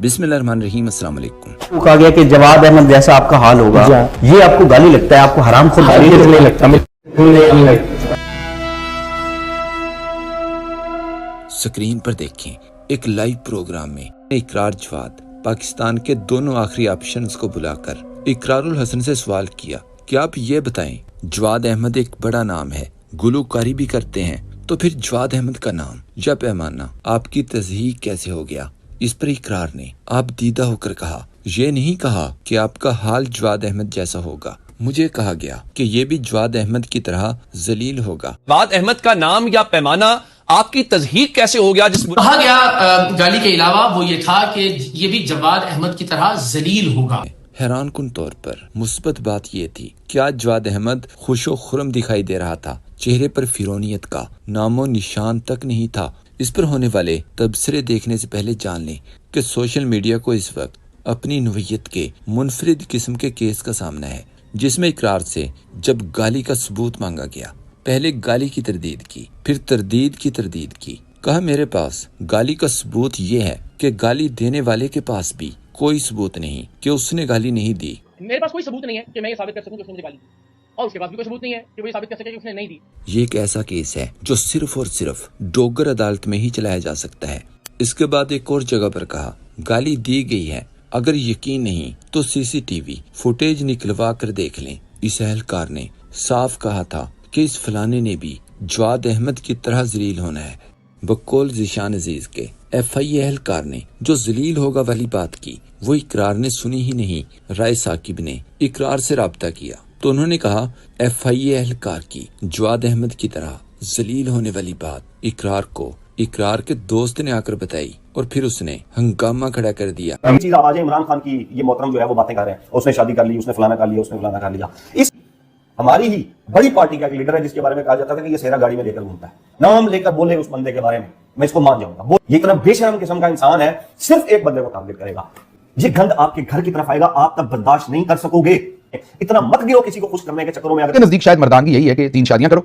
बिस्मिल्लाह रहमान रहीम, अस्सलाम वालेकुम। वो कहा गया कि जवाद अहमद जैसा आपका हाल होगा, ये आपको गाली लगता है, आपको हराम खुद गाली नहीं लगता। स्क्रीन पर देखें एक लाइव प्रोग्राम में इकरार जवाद पाकिस्तान के दोनों आखिरी ऑप्शंस को बुलाकर इकरारुल हसन से सवाल किया कि आप ये बताएं, जवाद अहमद एक बड़ा नाम है, गुलूकारी भी करते हैं, तो फिर जवाद अहमद का नाम या पैमाना आपकी तस्हीह कैसे हो गया। इस पर इकरार ने आप दीदा होकर कहा, ये नहीं कहा कि आपका हाल जवाद अहमद जैसा होगा, मुझे कहा गया कि ये भी जवाद अहमद की तरह जलील होगा। जवाद अहमद का नाम या पैमाना आपकी तस्हीर कैसे हो गया। जिस कहा गया गाली के अलावा वो ये था कि ये भी जवाद अहमद की तरह जलील होगा। हैरान कुन तौर पर मुस्बत बात ये थी कि आज जवाद अहमद खुशो खुरम दिखाई दे रहा था, चेहरे पर फिरौनियत का नामो निशान तक नहीं था। इस पर होने वाले तबसरे देखने से पहले जान लें कि सोशल मीडिया को इस वक्त अपनी नोयत के मुनफरिद किस्म के केस का सामना है, जिसमें इकरार से जब गाली का सबूत मांगा गया, पहले गाली की तरदीद की, फिर तरदीद की तरदीद की। कहा मेरे पास गाली का सबूत ये है कि गाली देने वाले के पास भी कोई सबूत नहीं कि उसने गाली नहीं दी। मेरे पास कोई सबूत नहीं है कि मैं ये साबित कर सकूं कि उसने मुझे गाली दी, और उसके पास भी कोई सबूत नहीं है कि वो ये साबित कर सके कि उसने नहीं दी। ये एक ऐसा केस है जो सिर्फ और सिर्फ डोगर अदालत में ही चलाया जा सकता है। इसके बाद एक और जगह पर कहा गाली दी गई है, अगर यकीन नहीं तो सीसीटीवी फुटेज निकलवा कर देख लें। इस एहलकार ने साफ कहा था कि इस फलाने ने भी जवाद अहमद की तरह जलील होना है। बकौल ज़ीशान अजीज के FI एहलकार ने जो जलील होगा वाली बात की, वो इकरार ने सुनी ही नहीं। राय साकिब ने इकरार से राब्ता किया तो उन्होंने कहा FI एहलकार की जवाद अहमद की तरह जलील होने वाली बात इकरार को इकरार के दोस्त ने आकर बताई और फिर उसने हंगामा खड़ा कर दिया। चीज आवाज है इमरान खान की, ये मोहतरम जो है वो बातें कर रहे हैं, उसने शादी कर ली, उसने फलाना कर लिया, उसने फलाना कर लिया। इस हमारी ही बड़ी पार्टी का एक लीडर है जिसके बारे में कहा जाता था कि ये सेहरा गाड़ी में लेकर घूमता है, नाम लेकर बोले उस बंदे के बारे में, मैं इसको मान जाऊंगा। ये इतना बेशरम किस्म का इंसान है, सिर्फ एक बंदे को टारगेट करेगा। ये गंद आपके घर की तरफ आएगा, आप तब बर्दाश्त नहीं कर सकोगे। इतना मत गिरो किसी को खुश करने के चक्करों में। अगर नजदीक शायद मर्दानगी यही है कि 3 शादियां करो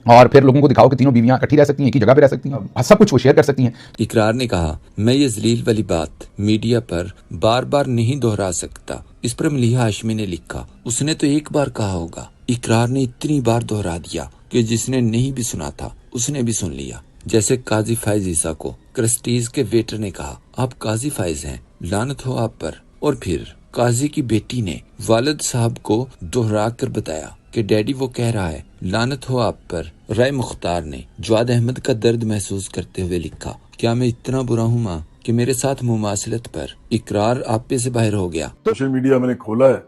और फिर लोगों को दिखाओ कि तीनों बीवियां इकट्ठी रह सकती हैं, एक ही जगह पे रह सकती हैं, सब कुछ वो शेयर कर सकती हैं। इकरार ने कहा मैं ये जलील वाली बात मीडिया पर बार बार नहीं दोहरा सकता। इस पर मलिहा हाशमी ने लिखा, उसने तो एक बार कहा होगा। इकरार ने इतनी बार दोहरा दिया कि जिसने नहीं भी सुना था उसने भी सुन लिया। जैसे काजी फाइज ईसा को क्रिस्टीज के वेटर ने कहा, आप काजी फाइज हैं, लानत हो आप पर। और फिर काजी की बेटी ने वालिद साहब को दोहरा कर बताया कि डैडी वो कह रहा है, लानत हो आप पर। राय मुख्तार ने जवाद अहमद का दर्द महसूस करते हुए लिखा, क्या मैं इतना बुरा हूँ माँ कि मेरे साथ मुमासिलत पर इकरार आपे से बाहर हो गया। सोशल मीडिया मैंने खोला है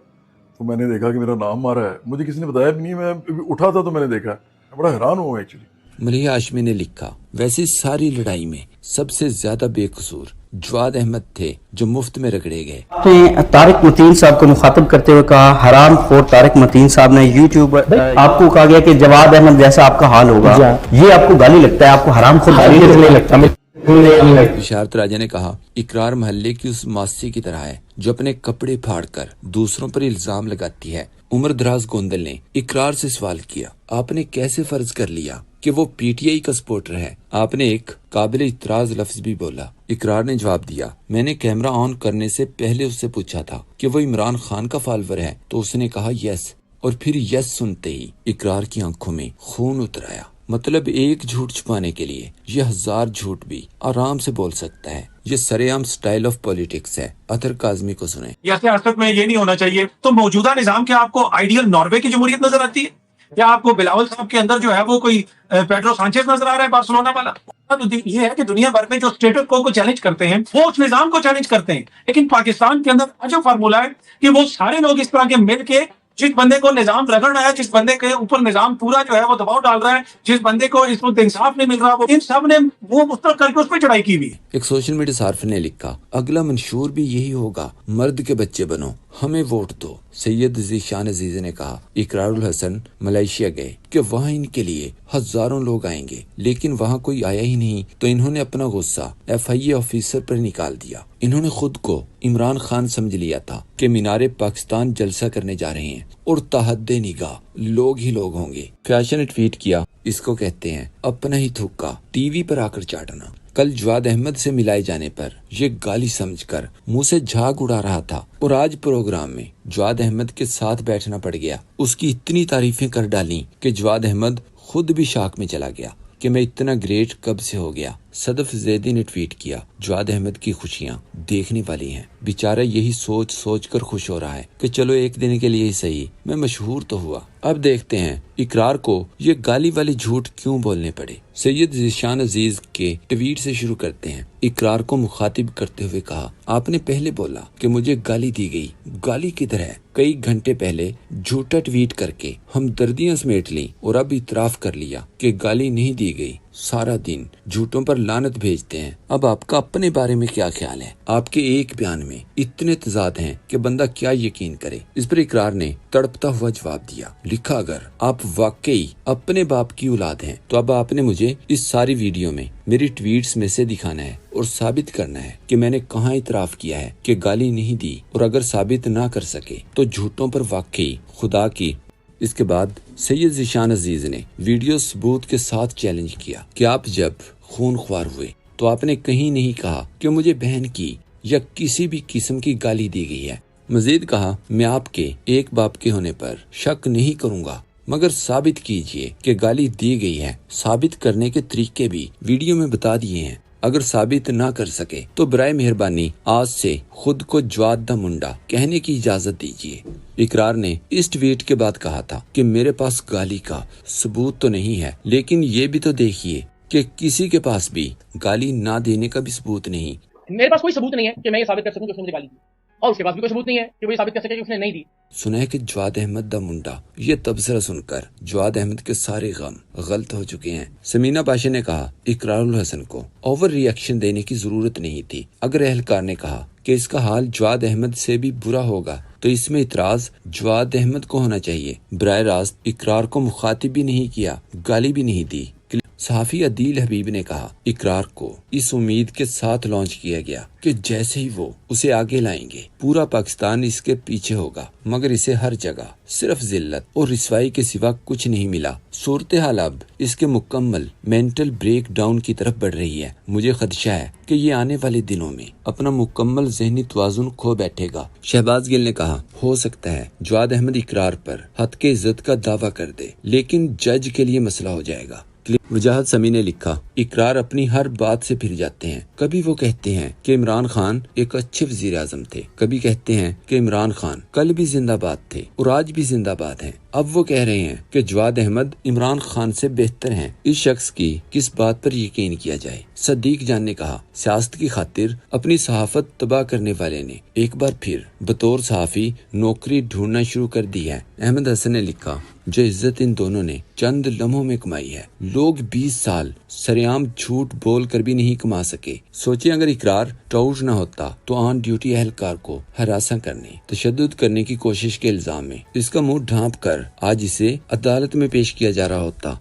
तो मैंने देखा कि मेरा नाम मारा है, मुझे किसी ने बताया भी नहीं, मैं उठा था तो मैंने देखा, मैं बड़ा हैरान हुआ एक्चुअली। मलिहा हाशमी ने लिखा, वैसे सारी लड़ाई में सबसे ज्यादा बेकसूर जवाद अहमद थे जो मुफ्त में रगड़े गए। आपने तारिक मतीन साहब को मुखातब करते हुए कहा, हराम खोर तारिक मतीन साहब ने यूट्यूब आपको कहा गया कि जवाद अहमद जैसा आपका हाल होगा, ये आपको गाली लगता है, आपको हराम खोर गाली नहीं लगता। इशारत राजा ने कहा, इकरार महल्ले की उस मासी की तरह है जो अपने कपड़े फाड़कर दूसरों पर इल्जाम लगाती है। उमर दराज गोंदल ने इकरार से सवाल किया, आपने कैसे फर्ज कर लिया कि वो PTI का सपोर्टर है, आपने एक काबिल इतराज लफ्ज भी बोला। इकरार ने जवाब दिया, मैंने कैमरा ऑन करने से पहले उससे पूछा था कि वो इमरान खान का फॉलोवर है, तो उसने कहा यस, और फिर यस सुनते ही इकरार की आंखों में खून उतर आया। मतलब एक झूठ छुपाने के लिए ये 1000 झूठ भी आराम से बोल सकता है। ये सरेआम स्टाइल ऑफ पॉलिटिक्स है। अतर काजमी को सुने। या सियासत में ये नहीं होना चाहिए। तो मौजूदा निजाम क्या आपको आइडियल नॉर्वे की जमहूरियत नजर आती है, या आपको बिलावल साहब के अंदर जो है वो कोई पेड्रो सांचेज नजर आ रहा है, बार्सिलोना वाला? तो ये है कि दुनिया भर में जो स्टेटस को चैलेंज करते हैं वो उस निजाम को चैलेंज करते हैं, लेकिन पाकिस्तान के अंदर अजब फार्मूला है कि वो सारे लोग इस तरह के मिल के जिस बंदे को निजाम रगड़ रहा है, जिस बंदे के ऊपर निजाम पूरा जो है वो दबाव डाल रहा है, जिस बंदे को इस वक्त इंसाफ नहीं मिल रहा, वो इन सब ने वो उस तरह करके उस पर चढ़ाई की हुई। एक सोशल मीडिया सार्फ ने लिखा, अगला मंशूर भी यही होगा, मर्द के बच्चे बनो, हमें वोट दो। सैयद ज़ीशान अजीज ने कहा, इकरारुल हसन मलेशिया गए कि वहाँ इनके लिए हजारों लोग आएंगे, लेकिन वहाँ कोई आया ही नहीं, तो इन्होंने अपना गुस्सा FIA ऑफिसर पर निकाल दिया। इन्होंने खुद को इमरान खान समझ लिया था कि मीनारे पाकिस्तान जलसा करने जा रहे हैं और तहद्दे निगाह लोग ही लोग होंगे। फैशन ने ट्वीट किया, इसको कहते हैं अपना ही थुक्का टीवी पर आकर चाटना। कल जवाद अहमद से मिलाए जाने पर ये गाली समझकर मुंह से झाग उड़ा रहा था और आज प्रोग्राम में जवाद अहमद के साथ बैठना पड़ गया। उसकी इतनी तारीफें कर डाली कि जवाद अहमद खुद भी शॉक में चला गया कि मैं इतना ग्रेट कब से हो गया। सदफ जैदी ने ट्वीट किया, जवाद अहमद की खुशियां देखने वाली हैं। बेचारा यही सोच सोच कर खुश हो रहा है कि चलो एक दिन के लिए ही सही मैं मशहूर तो हुआ। अब देखते हैं इकरार को ये गाली वाले झूठ क्यों बोलने पड़े। सैयद ज़ीशान अजीज के ट्वीट से शुरू करते हैं। इकरार को मुखातिब करते हुए कहा, आपने पहले बोला कि मुझे गाली दी गई, गाली किधर है? कई घंटे पहले झूठा ट्वीट करके हमदर्दियां समेट ली और अब इतराफ कर लिया कि गाली नहीं दी गई। सारा दिन झूठों पर लानत भेजते हैं। अब आपका अपने बारे में क्या ख्याल है? आपके एक बयान में इतने तजाद हैं कि बंदा क्या यकीन करे। इस पर इकरार ने तड़पता हुआ जवाब दिया, लिखा, अगर आप वाकई अपने बाप की औलाद हैं तो अब आपने मुझे इस सारी वीडियो में मेरी ट्वीट्स में से दिखाना है और साबित करना है कि मैंने कहाँ इतराफ किया है कि गाली नहीं दी, और अगर साबित ना कर सके तो झूठों पर वाकई खुदा की। इसके बाद सैयद ज़ीशान अजीज ने वीडियो सबूत के साथ चैलेंज किया कि आप जब खूनख्वार हुए तो आपने कहीं नहीं कहा कि मुझे बहन की या किसी भी किस्म की गाली दी गई है। मजीद कहा, मैं आपके एक बाप के होने पर शक नहीं करूंगा, मगर साबित कीजिए कि गाली दी गई है। साबित करने के तरीके भी वीडियो में बता दिए हैं। अगर साबित ना कर सके तो बराए मेहरबानी आज से खुद को जवाद दा मुंडा कहने की इजाजत दीजिए। इकरार ने इस ट्वीट के बाद कहा था कि मेरे पास गाली का सबूत तो नहीं है, लेकिन ये भी तो देखिए कि किसी के पास भी गाली ना देने का भी सबूत नहीं। मेरे पास कोई सबूत नहीं है कि मैं ये साबित कर सकूं कि उसने मुझे गाली दी, और उसके पास भी कोई सबूत नहीं है कि वो ये साबित कर सके कि उसने नहीं दी। सुना है कि जवाद अहमद दा मुंडा, ये तबसरा सुनकर जवाद अहमद के सारे गम गलत हो चुके हैं। समीना पाशा ने कहा, इकरारुल हसन को ओवर रिएक्शन देने की जरूरत नहीं थी। अगर एहलकार ने कहा कि इसका हाल जवाद अहमद से भी बुरा होगा तो इसमें इतराज जवाद अहमद को होना चाहिए। बराह रास्त इकरार को मुखातिब भी नहीं किया, गाली भी नहीं दी। सहाफी अदील हबीब ने कहा, इकरार को इस उम्मीद के साथ लॉन्च किया गया कि जैसे ही वो उसे आगे लाएंगे पूरा पाकिस्तान इसके पीछे होगा, मगर इसे हर जगह सिर्फ जिल्लत और रिसवाई के सिवा कुछ नहीं मिला। सूरत हाल अब इसके मुकम्मल मेंटल ब्रेक डाउन की तरफ बढ़ रही है। मुझे खदशा है कि ये आने वाले दिनों में अपना मुकम्मल ज़हनी तवाज़ुन खो बैठेगा। शहबाज गिल ने कहा, हो सकता है जवाद अहमद इकरार पर हद के इज्जत का दावा कर दे, लेकिन जज के लिए मसला हो जाएगा। वजाहत समी ने लिखा, इकरार अपनी हर बात से फिर जाते हैं। कभी वो कहते हैं कि इमरान खान एक अच्छे वजीर आजम थे, कभी कहते हैं कि इमरान खान कल भी जिंदाबाद थे और आज भी जिंदाबाद हैं। अब वो कह रहे हैं कि जवाद अहमद इमरान खान से बेहतर हैं। इस शख्स की किस बात पर यकीन किया जाए? सदीक जान ने कहा, सियासत की खातिर अपनी सहाफत तबाह करने वाले ने एक बार फिर बतौर सहाफी नौकरी ढूंढना शुरू कर दी है। अहमद हसन ने लिखा, जो इज्जत इन दोनों ने चंद लम्हों में कमाई है, लोग 20 साल सरेआम झूठ बोल कर भी नहीं कमा सके। सोचिए अगर इकरार टाउट न होता तो ऑन ड्यूटी एहलकार को हरासा करने, तशद्दुद करने की कोशिश के इल्जाम में इसका मुंह ढांप कर आज इसे अदालत में पेश किया जा रहा होता